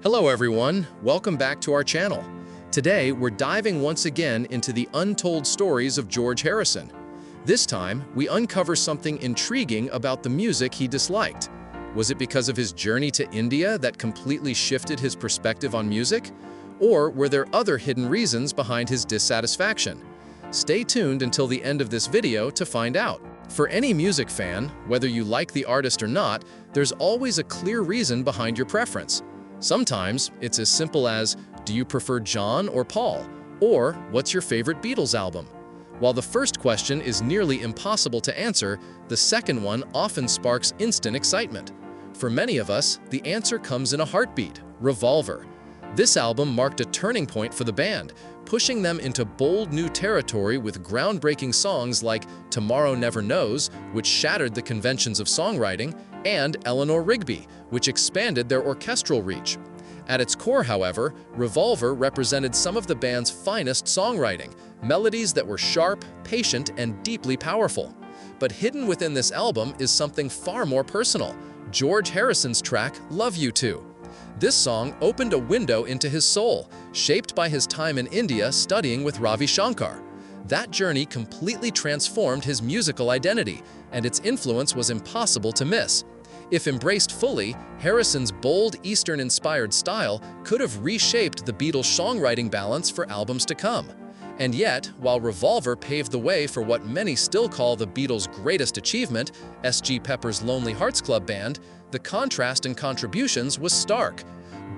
Hello everyone, welcome back to our channel. Today we're diving once again into the untold stories of George Harrison. This time, we uncover something intriguing about the music he disliked. Was it because of his journey to India that completely shifted his perspective on music? Or were there other hidden reasons behind his dissatisfaction? Stay tuned until the end of this video to find out. For any music fan, whether you like the artist or not, there's always a clear reason behind your preference. Sometimes it's as simple as, do you prefer John or Paul? Or, what's your favorite Beatles album? While the first question is nearly impossible to answer, the second one often sparks instant excitement. For many of us, the answer comes in a heartbeat: Revolver. This album marked a turning point for the band, pushing them into bold new territory with groundbreaking songs like Tomorrow Never Knows, which shattered the conventions of songwriting, and Eleanor Rigby, which expanded their orchestral reach. At its core, however, Revolver represented some of the band's finest songwriting, melodies that were sharp, patient, and deeply powerful. But hidden within this album is something far more personal: George Harrison's track, Love You To. This song opened a window into his soul, shaped by his time in India studying with Ravi Shankar. That journey completely transformed his musical identity, and its influence was impossible to miss. If embraced fully, Harrison's bold Eastern-inspired style could have reshaped the Beatles' songwriting balance for albums to come. And yet, while Revolver paved the way for what many still call the Beatles' greatest achievement, S.G. Pepper's Lonely Hearts Club Band, the contrast in contributions was stark.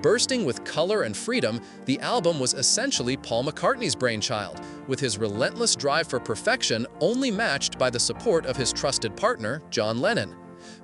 Bursting with color and freedom, the album was essentially Paul McCartney's brainchild, with his relentless drive for perfection only matched by the support of his trusted partner, John Lennon.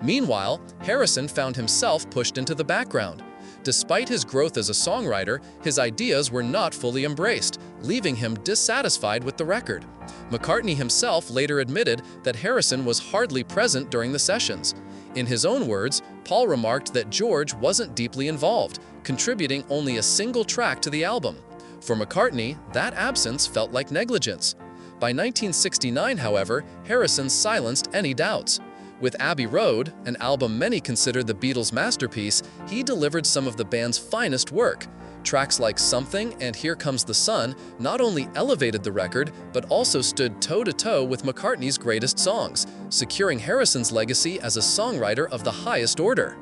Meanwhile, Harrison found himself pushed into the background. Despite his growth as a songwriter, his ideas were not fully embraced, leaving him dissatisfied with the record. McCartney himself later admitted that Harrison was hardly present during the sessions. In his own words, Paul remarked that George wasn't deeply involved, contributing only a single track to the album. For McCartney, that absence felt like negligence. By 1969, however, Harrison silenced any doubts. With Abbey Road, an album many consider the Beatles' masterpiece, he delivered some of the band's finest work. Tracks like Something and Here Comes the Sun not only elevated the record, but also stood toe-to-toe with McCartney's greatest songs, securing Harrison's legacy as a songwriter of the highest order.